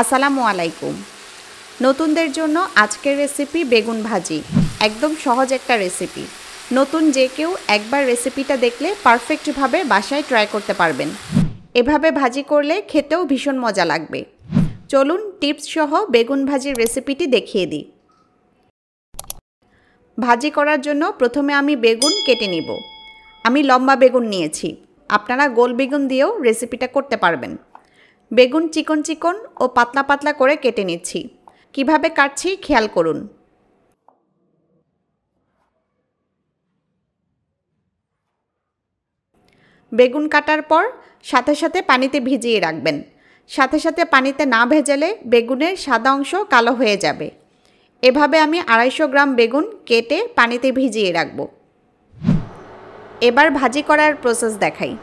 আসসালামু আলাইকুম। নতুনদের জন্য আজকের রেসিপি বেগুন ভাজি। একদম সহজ একটা রেসিপি। নতুন যে কেউ একবার রেসিপিটা দেখলে পারফেক্টভাবে বাসায় ট্রাই করতে পারবেন। এভাবে ভাজি করলে খেতেও ভীষণ মজা লাগবে। চলুন টিপস সহ বেগুন ভাজির রেসিপিটি দেখিয়ে দিই। ভাজি করার জন্য প্রথমে আমি বেগুন কেটে নিব। আমি লম্বা বেগুন নিয়েছি। আপনারা গোল বেগুন দিয়েও রেসিপিটা করতে পারবেন। বেগুন চিকন চিকন ও পাতলা পাতলা করে কেটে নিচ্ছি। কিভাবে কাটছি খেয়াল করুন। বেগুন কাটার পর সাথে সাথে পানিতে ভিজিয়ে রাখবেন। সাথে সাথে পানিতে না ভেজালে বেগুনের সাদা অংশ কালো হয়ে যাবে। এভাবে আমি 250 গ্রাম বেগুন কেটে পানিতে ভিজিয়ে রাখব। এবার ভাজি করার প্রসেস দেখাই।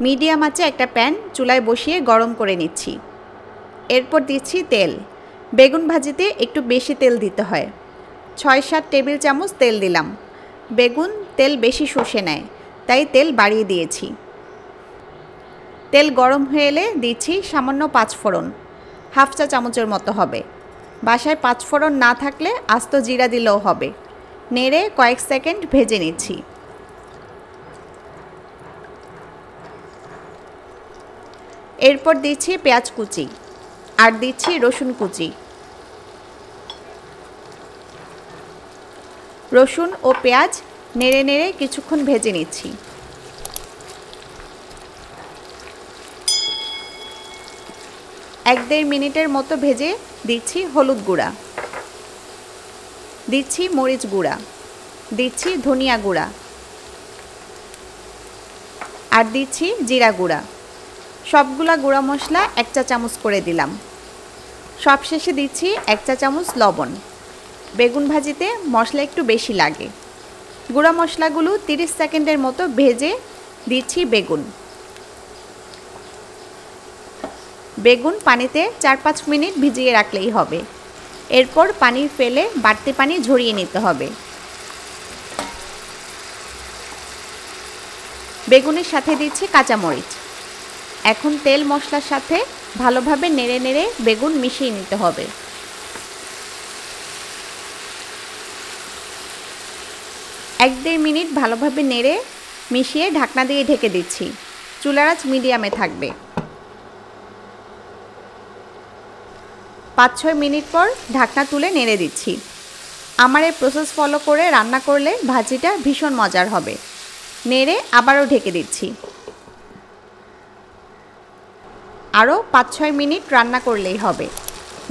মিডিয়াম আঁচে একটা প্যান চুলায় বসিয়ে গরম করে নিচ্ছি। এরপর দিচ্ছি তেল। বেগুন ভাজিতে একটু বেশি তেল দিতে হয়। 6-7 টেবিল চামচ তেল দিলাম। বেগুন তেল বেশি শুষে নেয়, তাই তেল বাড়িয়ে দিয়েছি। তেল গরম হয়ে এলে দিচ্ছি সামান্য 5 ফোড়ন, হাফ চা চামচের মতো হবে। বাসায় 5 ফোড়ন না থাকলে আস্ত জিরা দিলেও হবে। নেড়ে কয়েক সেকেন্ড ভেজে নিচ্ছি। এরপর দিচ্ছি পেঁয়াজ কুচি আর দিচ্ছি রসুন কুচি। রসুন ও পেঁয়াজ নেড়ে নেড়ে কিছুক্ষণ ভেজে নিচ্ছি। এক দেড় মিনিটের মতো ভেজে দিচ্ছি হলুদ গুঁড়া, দিচ্ছি মরিচ গুঁড়া, দিচ্ছি ধনিয়া গুঁড়া আর দিচ্ছি জিরা গুঁড়া। সবগুলা গুঁড়া মশলা 1 চা চামচ করে দিলাম। সবশেষে দিচ্ছি 1 চা চামচ লবণ। বেগুন ভাজিতে মশলা একটু বেশি লাগে। গুঁড়া মশলাগুলো 30 সেকেন্ডের মতো ভেজে দিচ্ছি বেগুন। বেগুন পানিতে 4-5 মিনিট ভিজিয়ে রাখলেই হবে। এরপর পানি ফেলে বাড়তি পানি ঝরিয়ে নিতে হবে। বেগুনের সাথে দিচ্ছি কাঁচামরিচ। এখন তেল মশলার সাথে ভালোভাবে নেড়ে নেড়ে বেগুন মিশিয়ে নিতে হবে। এক দেড় মিনিট ভালোভাবে নেড়ে মিশিয়ে ঢাকনা দিয়ে ঢেকে দিচ্ছি। চুলার আঁচ মিডিয়ামে থাকবে। 5-6 মিনিট পর ঢাকনা তুলে নেড়ে দিচ্ছি। আমার এই প্রসেস ফলো করে রান্না করলে ভাজিটা ভীষণ মজার হবে। নেড়ে আবারও ঢেকে দিচ্ছি। আরও 5-6 মিনিট রান্না করলেই হবে।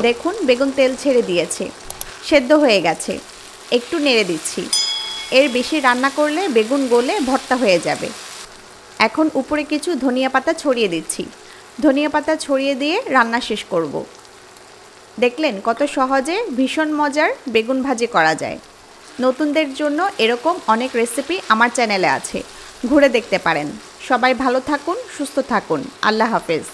দেখুন বেগুন তেল ছেড়ে দিয়েছে, সেদ্ধ হয়ে গেছে। একটু নেড়ে দিচ্ছি। এর বেশি রান্না করলে বেগুন গলে ভর্তা হয়ে যাবে। এখন উপরে কিছু ধনিয়া পাতা ছড়িয়ে দিচ্ছি। ধনিয়া পাতা ছড়িয়ে দিয়ে রান্না শেষ করব। দেখলেন কত সহজে ভীষণ মজার বেগুন ভাজি করা যায়। নতুনদের জন্য এরকম অনেক রেসিপি আমার চ্যানেলে আছে, ঘুরে দেখতে পারেন। সবাই ভালো থাকুন, সুস্থ থাকুন। আল্লাহ হাফেজ।